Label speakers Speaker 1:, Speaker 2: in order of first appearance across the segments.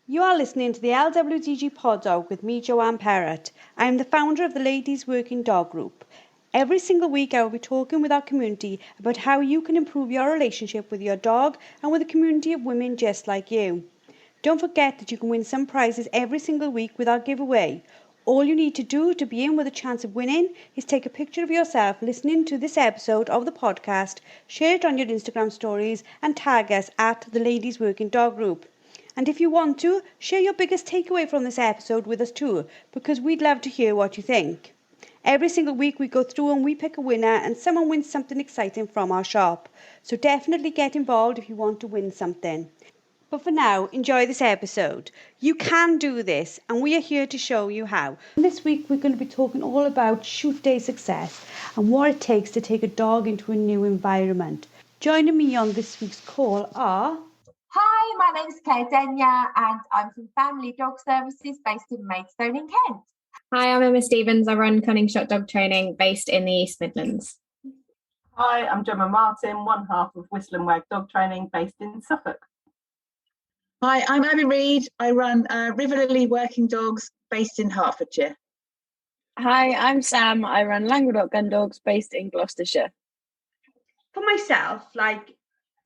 Speaker 1: You are listening to the LWDG Pod Dog with me, Jo Perrott. I am the founder of the Ladies Working Dog Group. Every single week I will be talking with our community about how you can improve your relationship with your dog and with a community of women just like you. Don't forget that you can win some prizes every single week with our giveaway. All you need to do to be in with a chance of winning is take a picture of yourself listening to this episode of the podcast, share it on your Instagram stories and tag us at the Ladies Working Dog Group. And if you want to, share your biggest takeaway from this episode with us too, because we'd love to hear what you think. Every single week we go through and we pick a winner and someone wins something exciting from our shop. So definitely get involved if you want to win something. But for now, enjoy this episode. You can do this and we are here to show you how. This week we're going to be talking all about shoot day success and what it takes to take a dog into a new environment. Joining me on this week's call are...
Speaker 2: Hi, my name's Claire Denya and I'm from Family Dog Services based in Maidstone in Kent.
Speaker 3: Hi, I'm Emma Stevens. I run Cunning Shot Dog Training based in the East Midlands.
Speaker 4: Hi, I'm Jemma Martin, one half of Whistle and Wag Dog Training based in Suffolk.
Speaker 5: Hi, I'm Abbie Reid. I run River Lily Working Dogs based in Hertfordshire.
Speaker 6: Hi, I'm Sam. I run Languedoc Gun Dogs based in Gloucestershire.
Speaker 1: For myself,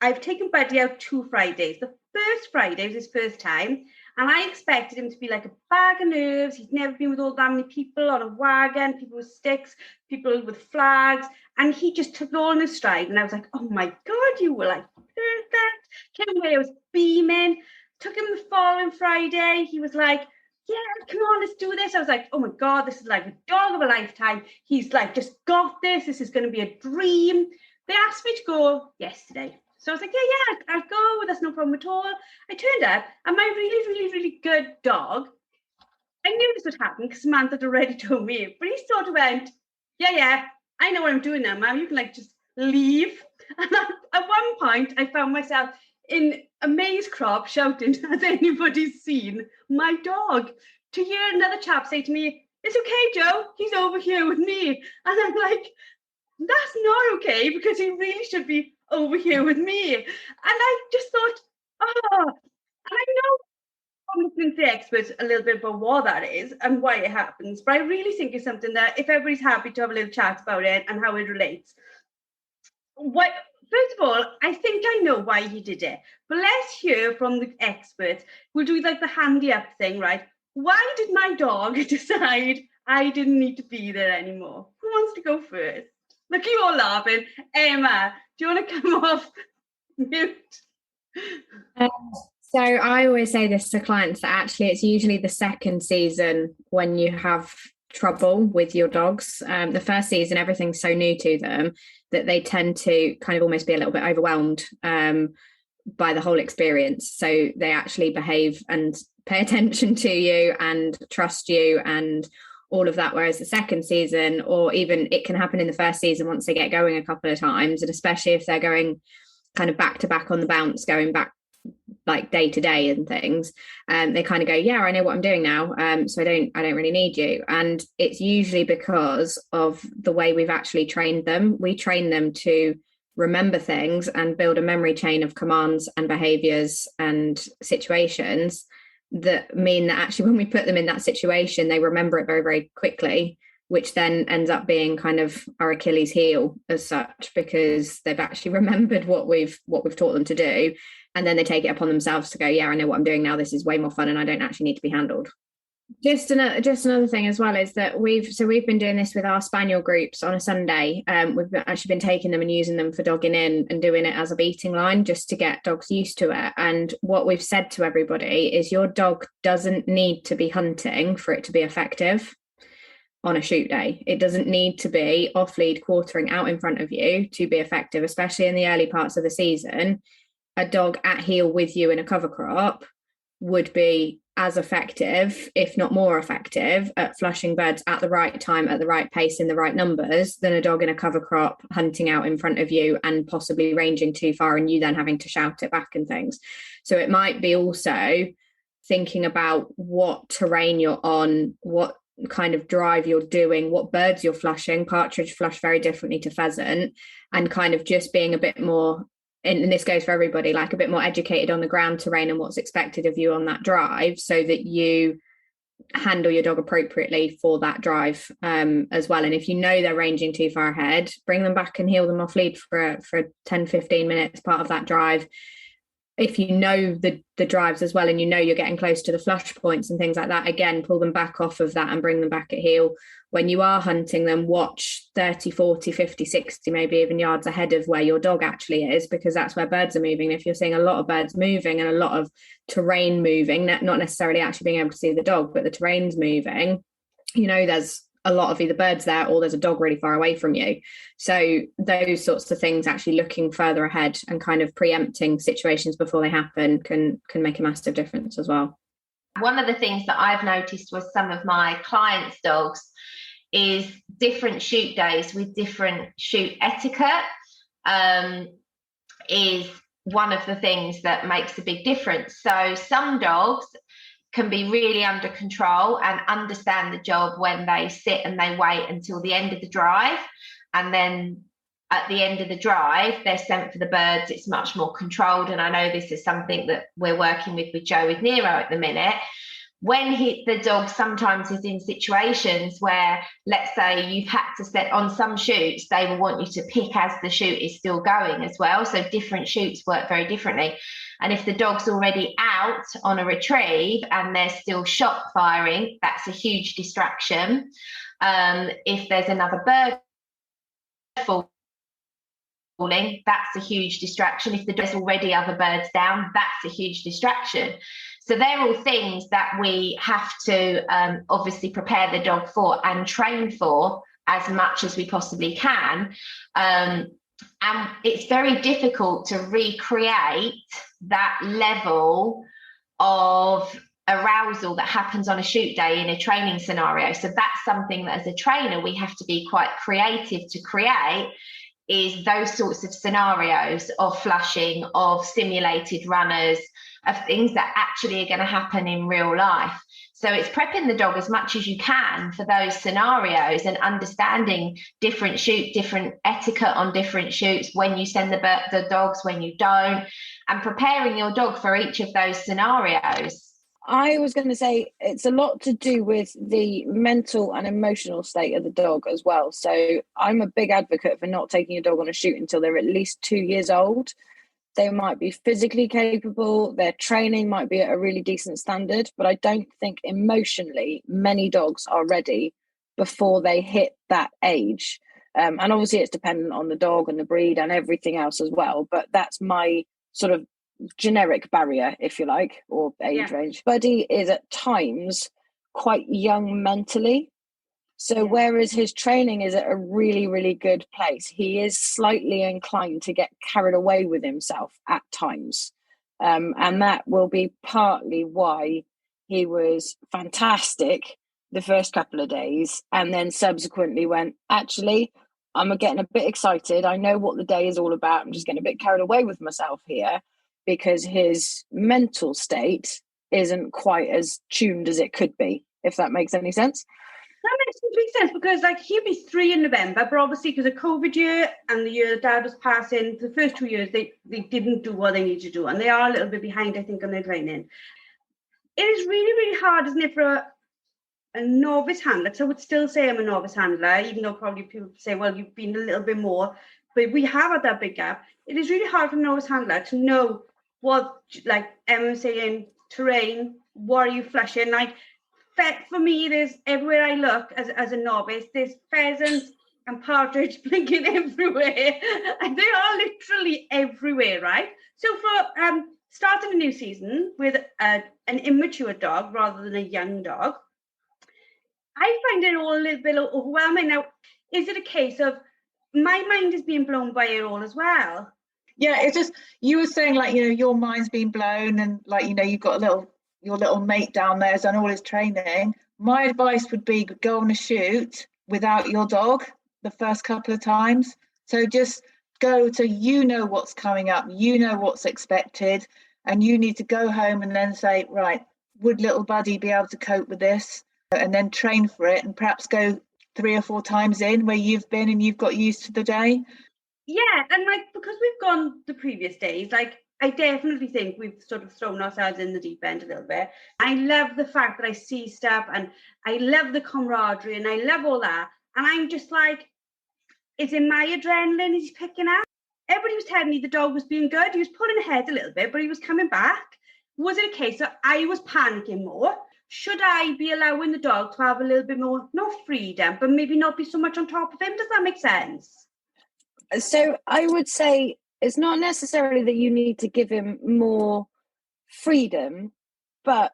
Speaker 1: I've taken Buddy out 2 Fridays. The first Friday was his first time, and I expected him to be like a bag of nerves. He's never been with all that many people on a wagon, people with sticks, people with flags, and he just took it all in his stride. And I was like, oh my God, you were like perfect. Came away, I was beaming. Took him the following Friday. He was like, yeah, come on, let's do this. I was like, oh my God, this is like a dog of a lifetime. He's like, just got this. This is going to be a dream. They asked me to go yesterday. So I was like, yeah, I'll go. That's no problem at all. I turned up, and my really good dog, I knew this would happen because Samantha had already told me, but he sort of went, yeah, I know what I'm doing now, Mum. You can just leave. And at one point, I found myself in a maize crop shouting, has anybody seen my dog? To hear another chap say to me, it's okay, Joe, he's over here with me. And I'm like, that's not okay, because he really should be over here with me. And I just thought, and I know I'm listening to the experts a little bit about what that is and why it happens, but I really think it's something that if everybody's happy to have a little chat about it and how it relates. First of all, I think I know why he did it, but let's hear from the experts. We'll do the handy up thing, right? Why did my dog decide I didn't need to be there anymore? Who wants to go first? Look, you all laughing. Emma, do you want to come off mute?
Speaker 3: So I always say this to clients that actually it's usually the second season when you have trouble with your dogs. The first season, everything's so new to them that they tend to kind of almost be a little bit overwhelmed by the whole experience. So they actually behave and pay attention to you and trust you and all of that, whereas the second season, or even it can happen in the first season once they get going a couple of times, and especially if they're going kind of back to back on the bounce, going back like day to day and things, they kind of go, yeah, I know what I'm doing now, so I don't really need you. And it's usually because of the way we've actually trained them. We train them to remember things and build a memory chain of commands and behaviors and situations that mean that actually when we put them in that situation, they remember it very, very quickly, which then ends up being kind of our Achilles heel as such, because they've actually remembered what we've taught them to do. And then they take it upon themselves to go, yeah, I know what I'm doing now. This is way more fun and I don't actually need to be handled. Just another thing as well is that we've been doing this with our spaniel groups on a Sunday. We've actually been taking them and using them for dogging in and doing it as a beating line just to get dogs used to it. And what we've said to everybody is your dog doesn't need to be hunting for it to be effective on a shoot day. It doesn't need to be off lead quartering out in front of you to be effective, especially in the early parts of the season. A dog at heel with you in a cover crop would be as effective, if not more effective, at flushing birds at the right time, at the right pace, in the right numbers, than a dog in a cover crop hunting out in front of you and possibly ranging too far and you then having to shout it back and things. So it might be also thinking about what terrain you're on, what kind of drive you're doing, what birds you're flushing. Partridge flush very differently to pheasant, and kind of just being a bit more, and this goes for everybody, like a bit more educated on the ground terrain and what's expected of you on that drive, so that you handle your dog appropriately for that drive as well. And if you know they're ranging too far ahead, bring them back and heel them off lead for 10-15 minutes part of that drive. If you know the drives as well, and you know you're getting close to the flush points and things like that, again, pull them back off of that and bring them back at heel. When you are hunting them, watch 30, 40, 50, 60, maybe even yards ahead of where your dog actually is, because that's where birds are moving. If you're seeing a lot of birds moving and a lot of terrain moving, not necessarily actually being able to see the dog, but the terrain's moving, you know, there's a lot of either birds there or there's a dog really far away from you. So those sorts of things, actually looking further ahead and kind of preempting situations before they happen, can make a massive difference as well.
Speaker 2: One of the things that I've noticed with some of my clients' dogs is different shoot days with different shoot etiquette is one of the things that makes a big difference. So some dogs can be really under control and understand the job when they sit and they wait until the end of the drive, and then at the end of the drive they're sent for the birds. It's much more controlled, and I know this is something that we're working with Joe with Nero at the minute. When the dog sometimes is in situations where, let's say you've had to set on some shoots, they will want you to pick as the shoot is still going as well. So different shoots work very differently. And if the dog's already out on a retrieve and they're still shot firing, that's a huge distraction. If there's another bird falling, that's a huge distraction. If there's already other birds down, that's a huge distraction. So they're all things that we have to obviously prepare the dog for and train for as much as we possibly can. And it's very difficult to recreate that level of arousal that happens on a shoot day in a training scenario. So that's something that as a trainer we have to be quite creative to create, is those sorts of scenarios of flushing, of simulated runners, of things that actually are going to happen in real life. So it's prepping the dog as much as you can for those scenarios and understanding different shoot, different etiquette on different shoots, when you send the dogs, when you don't, and preparing your dog for each of those scenarios.
Speaker 6: I was going to say it's a lot to do with the mental and emotional state of the dog as well. So I'm a big advocate for not taking a dog on a shoot until they're at least 2 years old. They might be physically capable, their training might be at a really decent standard, but I don't think emotionally many dogs are ready before they hit that age. And obviously it's dependent on the dog and the breed and everything else as well, but that's my sort of generic barrier, if you like, or age range. Buddy is at times quite young mentally. So whereas his training is at a really, really good place, he is slightly inclined to get carried away with himself at times. And that will be partly why he was fantastic the first couple of days and then subsequently went, actually, I'm getting a bit excited. I know what the day is all about. I'm just getting a bit carried away with myself here, because his mental state isn't quite as tuned as it could be, if that makes any sense.
Speaker 1: That makes complete sense, because like he'll be 3 in November, but obviously because of COVID year and the year Dad was passing, the first 2 years they didn't do what they needed to do, and they are a little bit behind, I think, on their training. It is really, really hard, isn't it, for a novice handler? So I would still say I'm a novice handler, even though probably people say, well, you've been a little bit more, but we have had that big gap. It is really hard for a novice handler to know what, like Emma was saying, terrain, what are you flushing? Like, for me, there's everywhere I look as a novice, there's pheasants and partridge blinking everywhere. And they are literally everywhere, right? So for starting a new season with an immature dog rather than a young dog, I find it all a little bit overwhelming. Now, is it a case of my mind is being blown by it all as well?
Speaker 5: Yeah, it's just, you were saying, like, you know, your mind's being blown and, like, you know, you've got a little your little mate down there has done all his training. My advice would be go on a shoot without your dog the first couple of times. So just go to, you know what's coming up, you know what's expected, and you need to go home and then say, right, would little buddy be able to cope with this? And then train for it, and perhaps go 3 or 4 times in where you've been and you've got used to the day.
Speaker 1: Yeah, and like, because we've gone the previous days, like, I definitely think we've sort of thrown ourselves in the deep end a little bit. I love the fact that I see stuff, and I love the camaraderie, and I love all that. And I'm just like, is it my adrenaline he's picking up? Everybody was telling me the dog was being good. He was pulling ahead a little bit, but he was coming back. Was it a case that I was panicking more? Should I be allowing the dog to have a little bit more, not freedom, but maybe not be so much on top of him? Does that make sense?
Speaker 6: So I would say it's not necessarily that you need to give him more freedom, but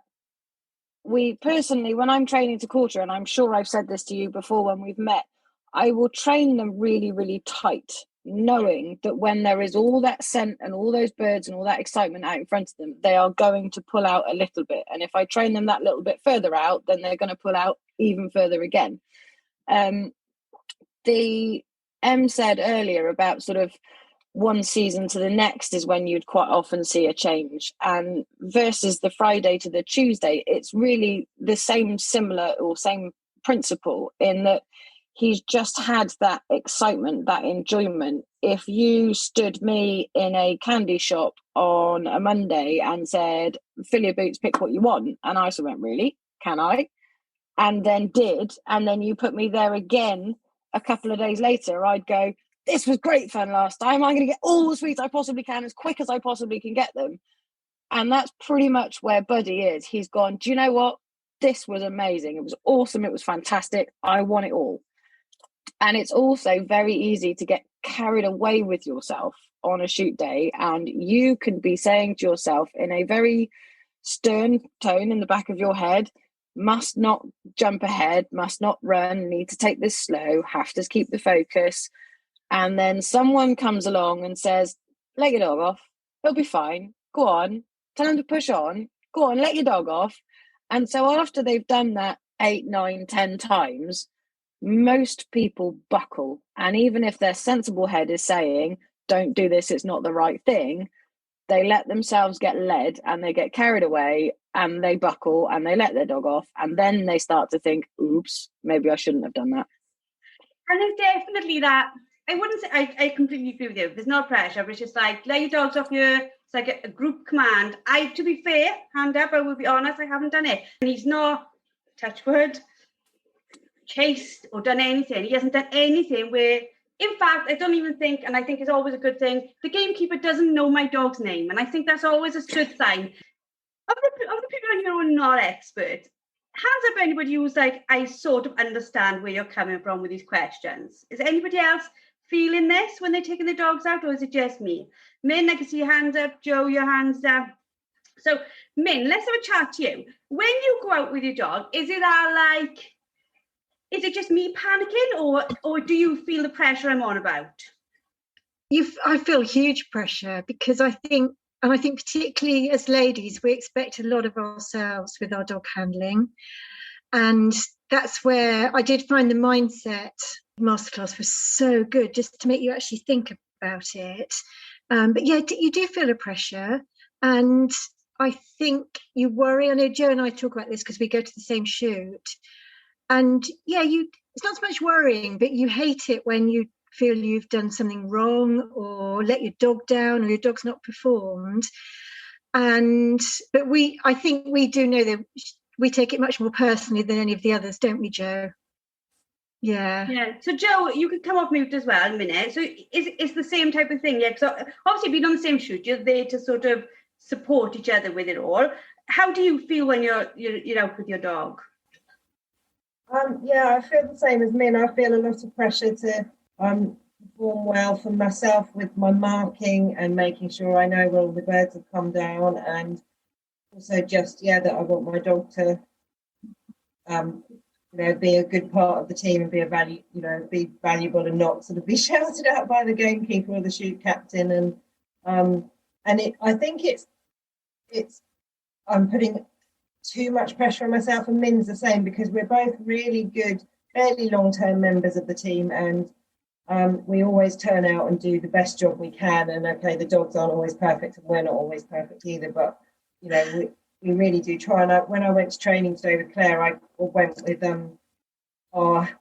Speaker 6: we personally, when I'm training to quarter, and I'm sure I've said this to you before when we've met, I will train them really, really tight, knowing that when there is all that scent and all those birds and all that excitement out in front of them, they are going to pull out a little bit. And if I train them that little bit further out, then they're going to pull out even further again. The M said earlier about sort of one season to the next is when you'd quite often see a change, and versus the Friday to the Tuesday, it's really the same principle in that he's just had that excitement, that enjoyment. If you stood me in a candy shop on a Monday and said, fill your boots, pick what you want, and I sort of went, really? Can I? And then did, and then you put me there again a couple of days later, I'd go, this was great fun last time. I'm going to get all the sweets I possibly can as quick as I possibly can get them. And that's pretty much where Buddy is. He's gone, do you know what? This was amazing. It was awesome. It was fantastic. I want it all. And it's also very easy to get carried away with yourself on a shoot day. And you can be saying to yourself in a very stern tone in the back of your head, must not jump ahead, must not run, need to take this slow, have to keep the focus. And then someone comes along and says, let your dog off. He'll be fine. Go on. Tell him to push on. Go on, let your dog off. And so after they've done that 8, 9, 10 times, most people buckle. And even if their sensible head is saying, don't do this, it's not the right thing, they let themselves get led and they get carried away and they buckle and they let their dog off. And then they start to think, oops, maybe I shouldn't have done that.
Speaker 1: And there's definitely that. I wouldn't say, I completely agree with you. There's no pressure, but it's just like, let your dogs off here. It's like a group command. To be fair, hand up, I will be honest, I haven't done it. And he's not, touch wood, chased or done anything. He hasn't done anything where, in fact, I don't even think, and I think it's always a good thing, the gamekeeper doesn't know my dog's name. And I think that's always a good sign. Of the people on here who are not experts, hands up anybody who's like, I sort of understand where you're coming from with these questions. Is anybody else feeling this when they're taking the dogs out, or is it just me? Min, I can see your hands up. Joe, your hands up. So, Min, let's have a chat to you. When you go out with your dog, is it just me panicking, or do you feel the pressure I'm on about?
Speaker 7: I feel huge pressure because I think particularly as ladies, we expect a lot of ourselves with our dog handling. And that's where I did find the mindset masterclass was so good, just to make you actually think about it. But yeah, you do feel a pressure. And I think you worry. I know Joe and I talk about this because we go to the same shoot. And yeah, it's not so much worrying, but you hate it when you feel you've done something wrong or let your dog down or your dog's not performed. But I think we do know that we take it much more personally than any of the others, don't we, Joe? Yeah.
Speaker 1: So Joe, you could come off mute as well in a minute. So it's the same type of thing, yeah? So obviously being on the same shoot, you're there to sort of support each other with it all. How do you feel when you're out with your dog?
Speaker 8: I feel the same as Min. I feel a lot of pressure to perform well for myself with my marking and making sure I know where all the birds have come down, and also just that I want my dog to be a good part of the team and be valuable and not sort of be shouted at by the gamekeeper or the shoot captain. I think it's I'm putting too much pressure on myself, and Min's the same, because we're both really good, fairly long-term members of the team, and we always turn out and do the best job we can. And okay, the dogs aren't always perfect, and we're not always perfect either, but you know, we really do try. And when I went to training today with Claire, I went with our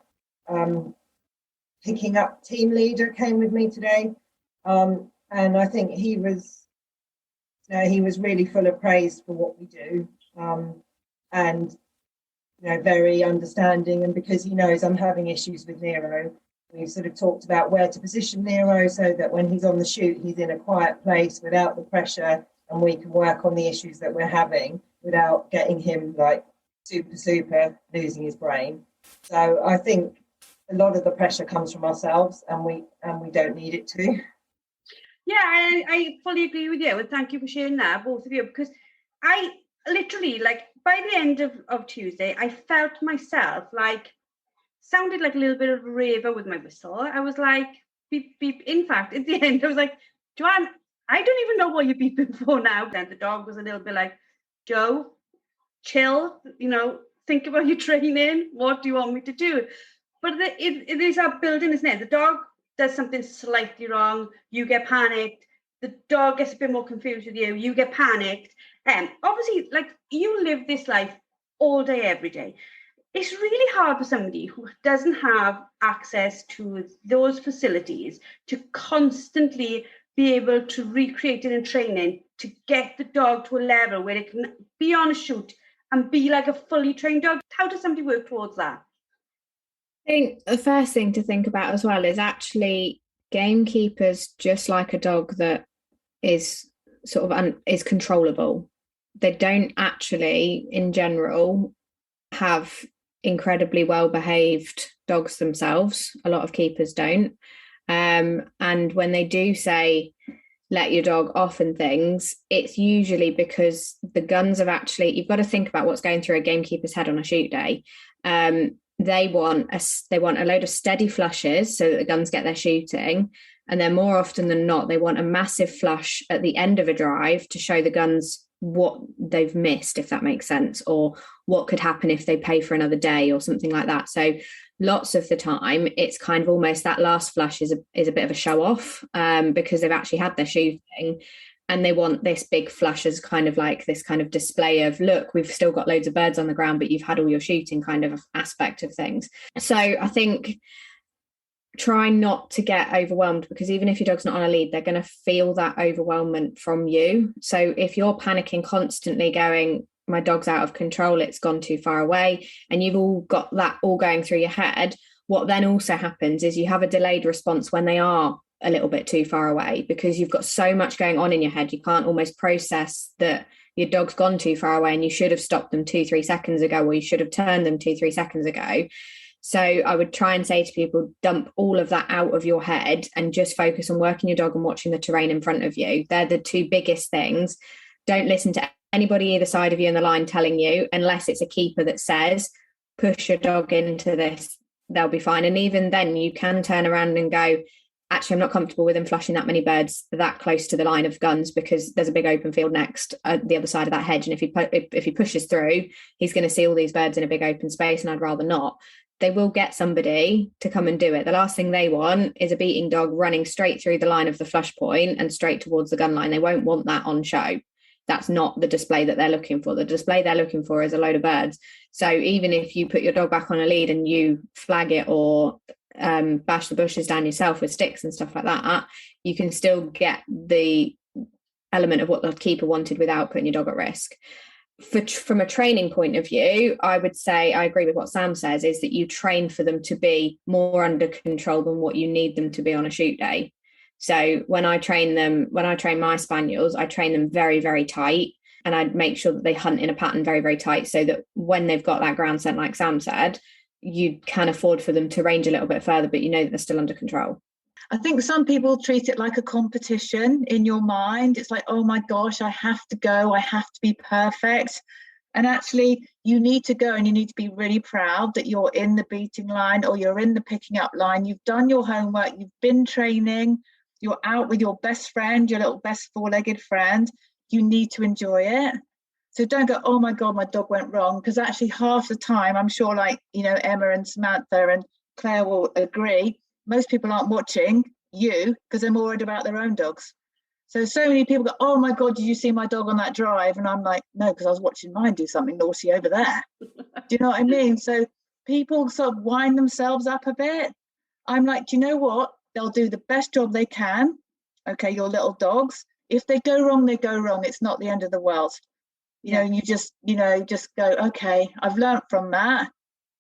Speaker 8: picking up team leader came with me today, and I think he was really full of praise for what we do, and you know, very understanding. And because he knows I'm having issues with Nero, we've sort of talked about where to position Nero so that when he's on the shoot, he's in a quiet place without the pressure, and we can work on the issues that we're having without getting him like super losing his brain. So I think a lot of the pressure comes from ourselves, and we don't need it to.
Speaker 1: Yeah, I fully agree with you, and thank you for sharing that, both of you, because I literally, like, by the end of Tuesday, I felt myself sounded like a little bit of a raver with my whistle. I was like, beep, beep. In fact, at the end, I was like, Joanne, I don't even know what you're beeping for now. Then the dog was a little bit like, Joe, chill, you know, think about your training. What do you want me to do? But it is our building, isn't it? The dog does something slightly wrong, you get panicked. The dog gets a bit more confused with you, you get panicked. Obviously, like, you live this life all day, every day. It's really hard for somebody who doesn't have access to those facilities to constantly be able to recreate it in training, to get the dog to a level where it can be on a shoot and be like a fully trained dog. How does somebody work towards that?
Speaker 3: I think the first thing to think about as well is actually gamekeepers, just like a dog that is sort of is controllable. They don't actually, in general, have incredibly well-behaved dogs themselves. A lot of keepers don't. And when they do say, let your dog off and things, it's usually because the guns have actually, you've got to think about what's going through a gamekeeper's head on a shoot day. They want a load of steady flushes so that the guns get their shooting, and then more often than not they want a massive flush at the end of a drive to show the guns what they've missed, if that makes sense, or what could happen if they pay for another day or something like that. So lots of the time it's kind of almost that last flush is a bit of a show off, because they've actually had their shooting. And they want this big flush as kind of like this kind of display of, look, we've still got loads of birds on the ground, but you've had all your shooting kind of aspect of things. So I think try not to get overwhelmed, because even if your dog's not on a lead, they're going to feel that overwhelmment from you. So if you're panicking constantly going, my dog's out of control, it's gone too far away, and you've all got that all going through your head, what then also happens is you have a delayed response when they are a little bit too far away, because you've got so much going on in your head. You can't almost process that your dog's gone too far away and you should have stopped them 2-3 seconds ago, or you should have turned them 2-3 seconds ago. So I would try and say to people, dump all of that out of your head and just focus on working your dog and watching the terrain in front of you. They're the two biggest things. Don't listen to anybody either side of you in the line telling you, unless it's a keeper that says, push your dog into this, they'll be fine. And even then you can turn around and go, actually, I'm not comfortable with him flushing that many birds that close to the line of guns, because there's a big open field next at the other side of that hedge. And if he pushes through, he's going to see all these birds in a big open space, and I'd rather not. They will get somebody to come and do it. The last thing they want is a beating dog running straight through the line of the flush point and straight towards the gun line. They won't want that on show. That's not the display that they're looking for. The display they're looking for is a load of birds. So even if you put your dog back on a lead and you flag it or bash the bushes down yourself with sticks and stuff like that, you can still get the element of what the keeper wanted without putting your dog at risk. From a training point of view, I would say I agree with what Sam says, is that you train for them to be more under control than what you need them to be on a shoot day. So when I train my spaniels, I train them very, very tight, and I'd make sure that they hunt in a pattern very, very tight, so that when they've got that ground scent, like Sam said, you can afford for them to range a little bit further, but you know that they're still under control.
Speaker 5: I think some people treat it like a competition in your mind. It's like, oh my gosh, I have to go, I have to be perfect. And actually, you need to go and you need to be really proud that you're in the beating line or you're in the picking up line. You've done your homework, you've been training, you're out with your best friend, your little best four-legged friend. You need to enjoy it. So don't go, oh my God, my dog went wrong. Because actually half the time, I'm sure like, Emma and Samantha and Claire will agree, most people aren't watching you because they're more worried about their own dogs. So many people go, oh my God, did you see my dog on that drive? And I'm like, no, because I was watching mine do something naughty over there. Do you know what I mean? So people sort of wind themselves up a bit. I'm like, do you know what? They'll do the best job they can. Okay, your little dogs. If they go wrong, they go wrong. It's not the end of the world. You know, and you just go, okay, I've learned from that.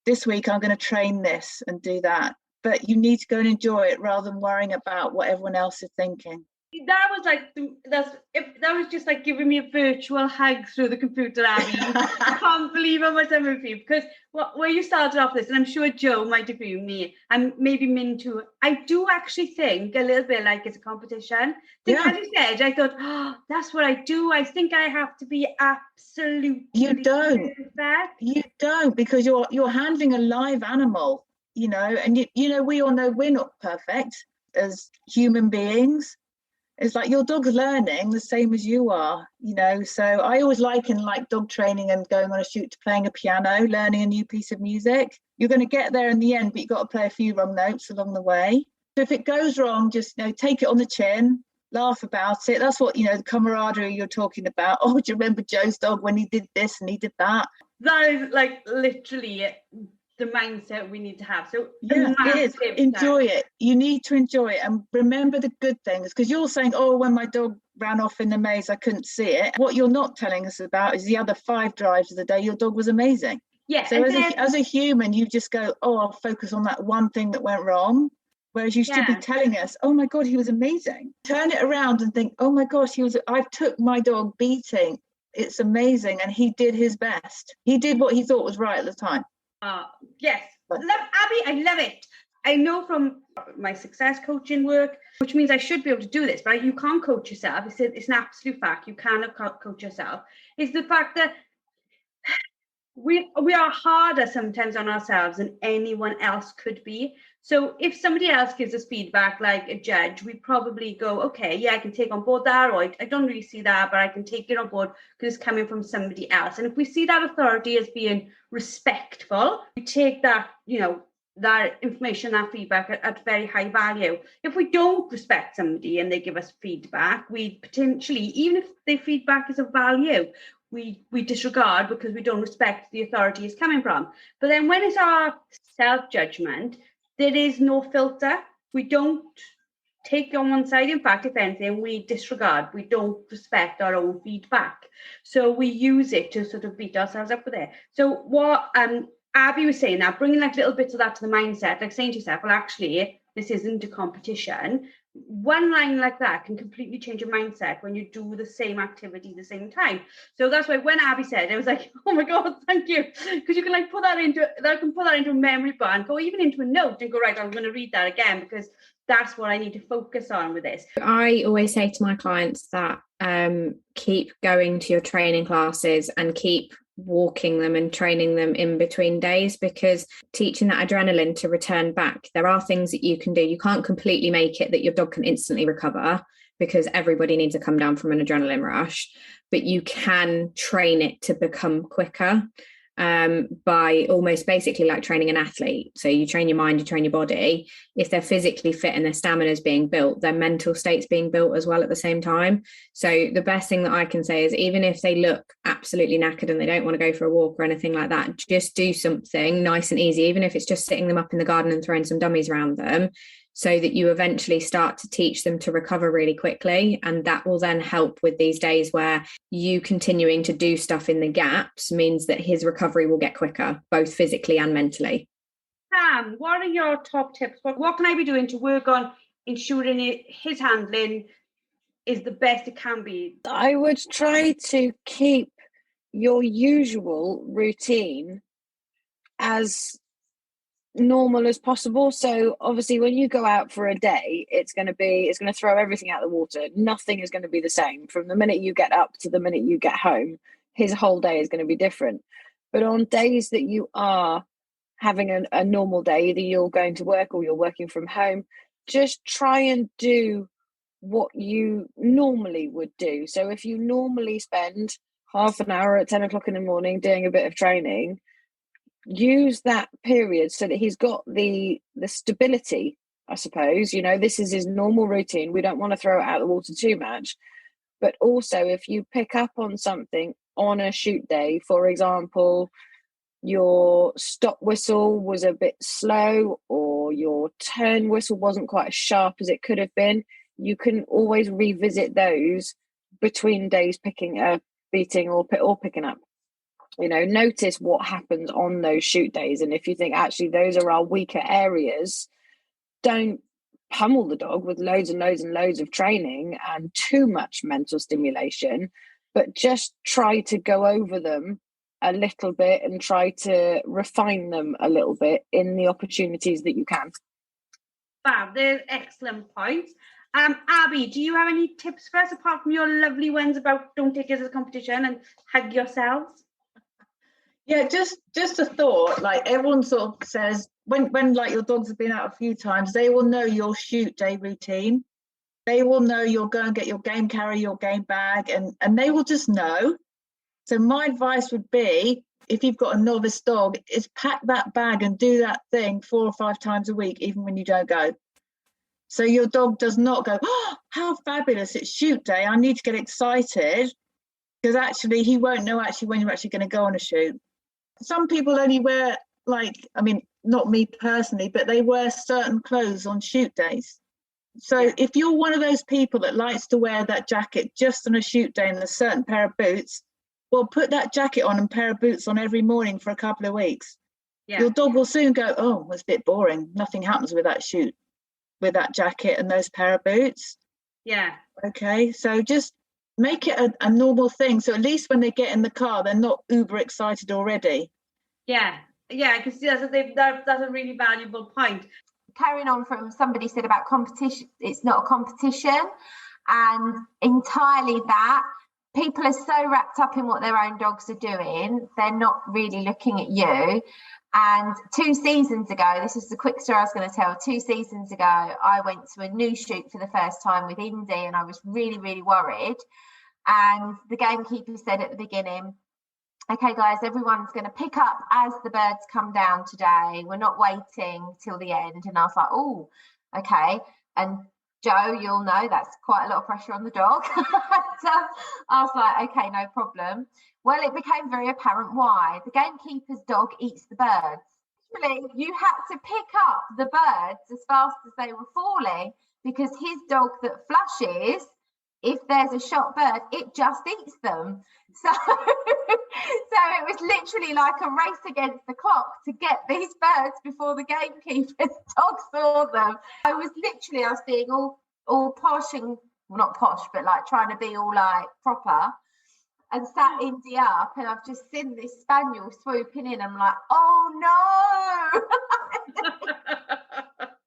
Speaker 5: This week I'm going to train this and do that. But you need to go and enjoy it rather than worrying about what everyone else is thinking.
Speaker 1: That was like that was just like giving me a virtual hug through the computer, Abbie. I can't believe how much I'm with you, because where you started off this, and I'm sure Joe might agree with me, and maybe Min too. I do actually think a little bit like it's a competition. As you said, I thought, oh, that's what I do. I think I have to be absolutely.
Speaker 5: You don't. You don't, because you're handling a live animal, and we all know we're not perfect as human beings. It's like your dog's learning the same as you are, so I always liken like dog training and going on a shoot to playing a piano, learning a new piece of music. You're going to get there in the end, but you've got to play a few wrong notes along the way. So if it goes wrong, just take it on the chin, laugh about it. That's what, the camaraderie you're talking about. Oh, do you remember Joe's dog when he did this and he did that?
Speaker 1: That is like literally the mindset we need to have. So
Speaker 5: yeah, it is. Enjoy it. You need to enjoy it and remember the good things, because you're saying, oh, when my dog ran off in the maze, I couldn't see it. What you're not telling us about is the other 5 drives of the day your dog was amazing.
Speaker 1: Yeah.
Speaker 5: So as a human, you just go, oh, I'll focus on that one thing that went wrong. Whereas you should be telling us, oh my God, he was amazing. Turn it around and think, oh my gosh, I took my dog beating. It's amazing. And he did his best. He did what he thought was right at the time.
Speaker 1: Yes, Abbie, I love it. I know from my success coaching work, which means I should be able to do this, but you can't coach yourself. It's an absolute fact. You cannot coach yourself. It's the fact that we are harder sometimes on ourselves than anyone else could be. So if somebody else gives us feedback like a judge, we probably go, okay, yeah, I can take on board that, or I don't really see that, but I can take it on board because it's coming from somebody else. And if we see that authority as being respectful, we take that, that information, that feedback at very high value. If we don't respect somebody and they give us feedback, we potentially, even if their feedback is of value, we disregard because we don't respect the authority it's coming from. But then when it's our self-judgment, there is no filter. We don't take on one side. In fact, if anything, we disregard. We don't respect our own feedback. So we use it to sort of beat ourselves up with it. So what Abbie was saying, now bringing like little bits of that to the mindset, like saying to yourself, well, actually, this isn't a competition. One line like that can completely change your mindset when you do the same activity at the same time. So that's why when Abbie said, it was like, oh my God, thank you, because you can like put that into a memory bank, or even into a note and go, right, I'm going to read that again because that's what I need to focus on with this.
Speaker 3: I always say to my clients that keep going to your training classes and keep walking them and training them in between days, because teaching that adrenaline to return back, there are things that you can do. You can't completely make it that your dog can instantly recover, because everybody needs to come down from an adrenaline rush, but you can train it to become quicker by almost basically like training an athlete. So you train your mind, you train your body. If they're physically fit and their stamina is being built, their mental state's being built as well at the same time. So the best thing that I can say is, even if they look absolutely knackered and they don't want to go for a walk or anything like that, just do something nice and easy, even if it's just sitting them up in the garden and throwing some dummies around them, so that you eventually start to teach them to recover really quickly. And that will then help with these days where you continuing to do stuff in the gaps means that his recovery will get quicker, both physically and mentally.
Speaker 1: Sam, what are your top tips? What can I be doing to work on ensuring his handling is the best it can be?
Speaker 6: I would try to keep your usual routine as normal as possible. So obviously when you go out for a day, it's going to throw everything out the water. Nothing is going to be the same from the minute you get up to the minute you get home. His whole day is going to be different. But on days that you are having a normal day, either you're going to work or you're working from home, just try and do what you normally would do. So if you normally spend half an hour at 10 o'clock in the morning doing a bit of training, use that period so that he's got the stability, I suppose. You know, this is his normal routine. We don't want to throw it out the water too much. But also, if you pick up on something on a shoot day, for example, your stop whistle was a bit slow or your turn whistle wasn't quite as sharp as it could have been, you can always revisit those between days, beating or picking up. You know, notice what happens on those shoot days. And if you think actually those are our weaker areas, don't pummel the dog with loads and loads and loads of training and too much mental stimulation, but just try to go over them a little bit and try to refine them a little bit in the opportunities that you can.
Speaker 1: Wow, they're excellent points. Abbie, do you have any tips for us apart from your lovely ones about don't take it as a competition and hug yourselves?
Speaker 5: Yeah, just a thought. Like everyone sort of says, when like your dogs have been out a few times, they will know your shoot day routine. They will know you'll go and get your game carry, your game bag, and they will just know. So my advice would be, if you've got a novice dog, is pack that bag and do that thing 4 or 5 times a week, even when you don't go. So your dog does not go, oh, how fabulous, it's shoot day, I need to get excited, because actually he won't know actually when you're actually going to go on a shoot. Some people only wear, like, I mean, not me personally, but they wear certain clothes on shoot days. So if you're one of those people that likes to wear that jacket just on a shoot day and a certain pair of boots, well, put that jacket on and pair of boots on every morning for a couple of weeks. Yeah. Your dog will soon go, oh, it's a bit boring. Nothing happens with that shoot, with that jacket and those pair of boots. Yeah. Okay, so just make it a normal thing. So at least when they get in the car, they're not uber excited already.
Speaker 1: Yeah, because that's a really valuable point.
Speaker 2: Carrying on from somebody said about competition, it's not a competition, and entirely that. People are so wrapped up in what their own dogs are doing, they're not really looking at you. And 2 seasons ago, this is the quick story I was going to tell. 2 seasons ago, I went to a new shoot for the first time with Indy, and I was really, really worried. And the gamekeeper said at the beginning, okay, guys, everyone's going to pick up as the birds come down today. We're not waiting till the end. And I was like, oh, okay. And Joe, you'll know that's quite a lot of pressure on the dog. So I was like, okay, no problem. Well, it became very apparent why. The gamekeeper's dog eats the birds. Literally, you had to pick up the birds as fast as they were falling, because his dog that flushes, if there's a shot bird, it just eats them. So it was literally like a race against the clock to get these birds before the gamekeeper's dog saw them. I was being all posh and, well, not posh, but like trying to be all like proper, and sat Indy up, and I've just seen this spaniel swooping in. I'm like, oh no.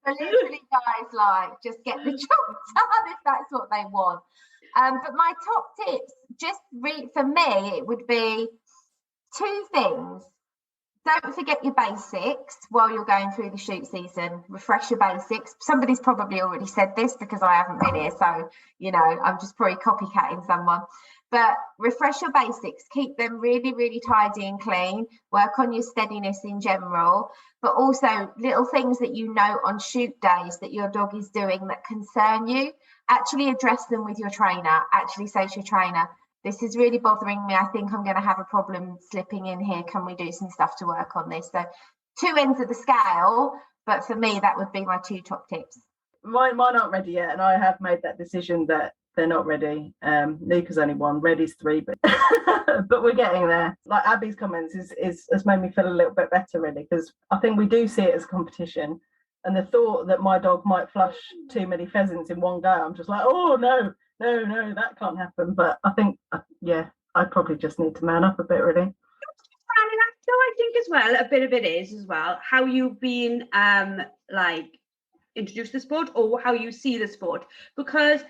Speaker 2: So literally, guys, like, just get the job done if that's what they want. But my top tips, for me, it would be 2 things. Don't forget your basics while you're going through the shoot season. Refresh your basics. Somebody's probably already said this because I haven't been here, so, you know, I'm just probably copycatting someone. But refresh your basics. Keep them really, really tidy and clean. Work on your steadiness in general. But also little things that you know on shoot days that your dog is doing that concern you. Actually address them with your trainer. Actually say to your trainer, this is really bothering me. I think I'm going to have a problem slipping in here. Can we do some stuff to work on this? So 2 ends of the scale, but for me, that would be my 2 top tips.
Speaker 4: Mine aren't ready yet, and I have made that decision that they're not ready. Luca's only 1, Reddy's 3, but but we're getting there. Like Abbie's comments has made me feel a little bit better, really, because I think we do see it as a competition. And the thought that my dog might flush too many pheasants in one go, I'm just like, oh, no, that can't happen. But I think, I probably just need to man up a bit, really.
Speaker 1: So I think as well, a bit of it is as well, how you've been, introduced to the sport or how you see the sport. Because,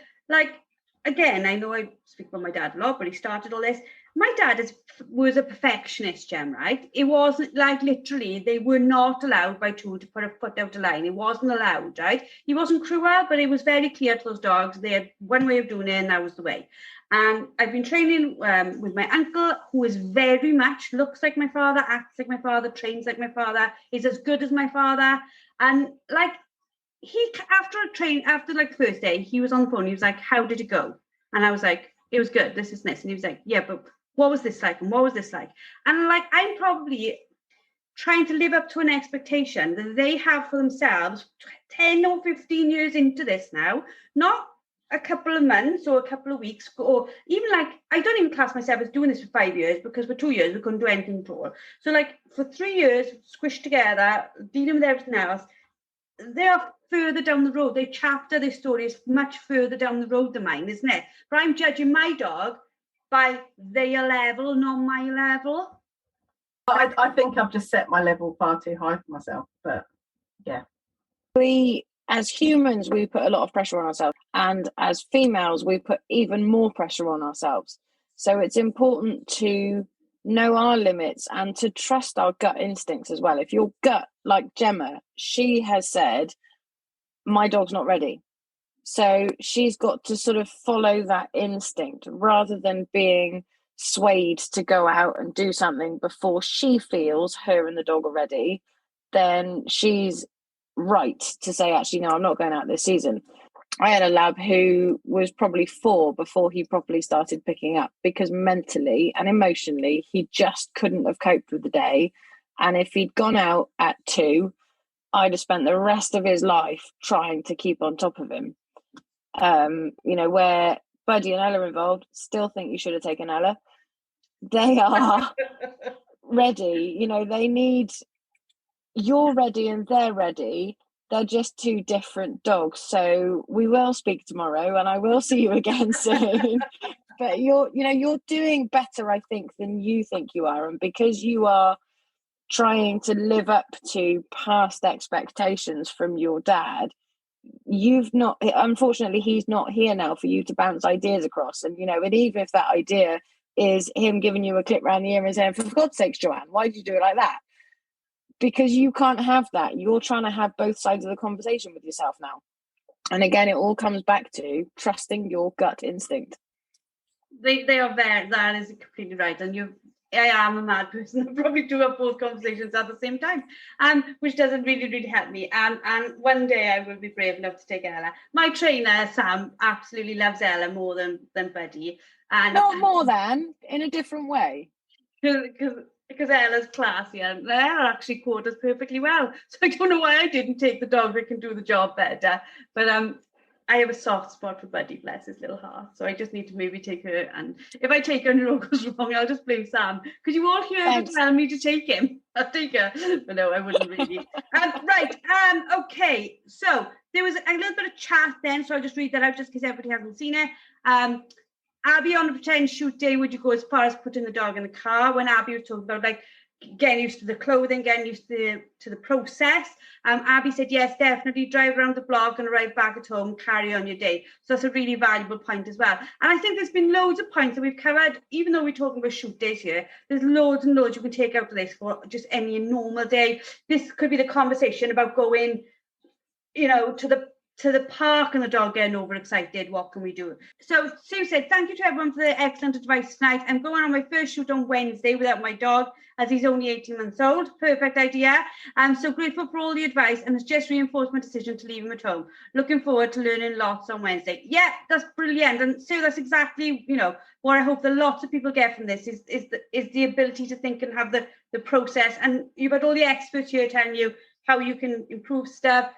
Speaker 1: again, I know I speak about my dad a lot, but he started all this. My dad was a perfectionist, Jem, right? It wasn't literally, they were not allowed by two to put a foot out a line. It wasn't allowed, right? He wasn't cruel, but it was very clear to those dogs. They had one way of doing it, and that was the way. And I've been training with my uncle, who is very much looks like my father, acts like my father, trains like my father, is as good as my father. And like after like the first day, he was on the phone. He was like, "How did it go?" And I was like, "It was good. This is this." And he was like, "Yeah, but what was this like? And what was this like?" And like, I'm probably trying to live up to an expectation that they have for themselves 10 or 15 years into this now, not a couple of months or a couple of weeks, or even like, I don't even class myself as doing this for 5 years, because for 2 years we couldn't do anything at all. So like for 3 years, squished together, dealing with everything else, they are further down the road. Their chapter, their story is much further down the road than mine, isn't it? But I'm judging my dog by their level, not my level.
Speaker 4: I think I've just set my level far too high for myself, but yeah.
Speaker 6: We, as humans, we put a lot of pressure on ourselves, and as females, we put even more pressure on ourselves. So it's important to know our limits and to trust our gut instincts as well. If your gut, like Jemma, she has said, my dog's not ready. So she's got to sort of follow that instinct rather than being swayed to go out and do something before she feels her and the dog are ready. Then she's right to say, actually, no, I'm not going out this season. I had a lab who was probably 4 before he properly started picking up, because mentally and emotionally he just couldn't have coped with the day. And if he'd gone out at 2, I'd have spent the rest of his life trying to keep on top of him. Where Buddy and Ella are involved, still think you should have taken Ella. They are ready. They need, you're ready and they're ready. They're just 2 different dogs. So we will speak tomorrow and I will see you again soon. But you're doing better, I think, than you think you are. And because you are trying to live up to past expectations from your dad, unfortunately he's not here now for you to bounce ideas across. And and even if that idea is him giving you a clip round the ear and saying, for God's sakes, Joanne, why did you do it like that? Because you can't have that. You're trying to have both sides of the conversation with yourself now. And again, it all comes back to trusting your gut instinct.
Speaker 1: They are there. That is completely right. And I am a mad person. I probably do have both conversations at the same time, which doesn't really, really help me. And one day I will be brave enough to take Ella. My trainer, Sam, absolutely loves Ella more than Buddy. And
Speaker 6: not more than, in a different way.
Speaker 1: Because Ella's classy and Ella actually quarters perfectly well. So I don't know why I didn't take the dog that can do the job better. But I have a soft spot for Buddy, bless his little heart. So I just need to maybe take her. And if I take her and it all goes wrong, I'll just blame Sam. Because you all here to tell me to take him. I'll take her. But no, I wouldn't really. Right. Okay. So there was a little bit of chat then. So I'll just read that out just because everybody hasn't seen it. Abbie, on a pretend shoot day, would you go as far as putting the dog in the car? When Abbie was talking about like getting used to the clothing, getting used to the process, Abbie said yes, definitely drive around the block and arrive back at home, carry on your day. So that's a really valuable point as well. And I think there's been loads of points that we've covered, even though we're talking about shoot days here. There's loads and loads you can take out of this for just any normal day. This could be the conversation about going, to the park and the dog getting overexcited. What can we do? So Sue said, thank you to everyone for the excellent advice tonight. I'm going on my first shoot on Wednesday without my dog, as he's only 18 months old. Perfect idea. I'm so grateful for all the advice, and it's just reinforced my decision to leave him at home. Looking forward to learning lots on Wednesday. Yeah, that's brilliant. And Sue, that's exactly what I hope that lots of people get from this is the ability to think and have the process. And you've had all the experts here telling you how you can improve stuff,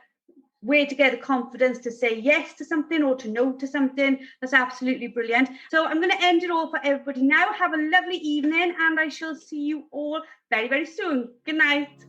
Speaker 1: where to get the confidence to say yes to something or to no to something. That's absolutely brilliant. So I'm going to end it all for everybody now. Have a lovely evening, and I shall see you all very, very soon. Good night.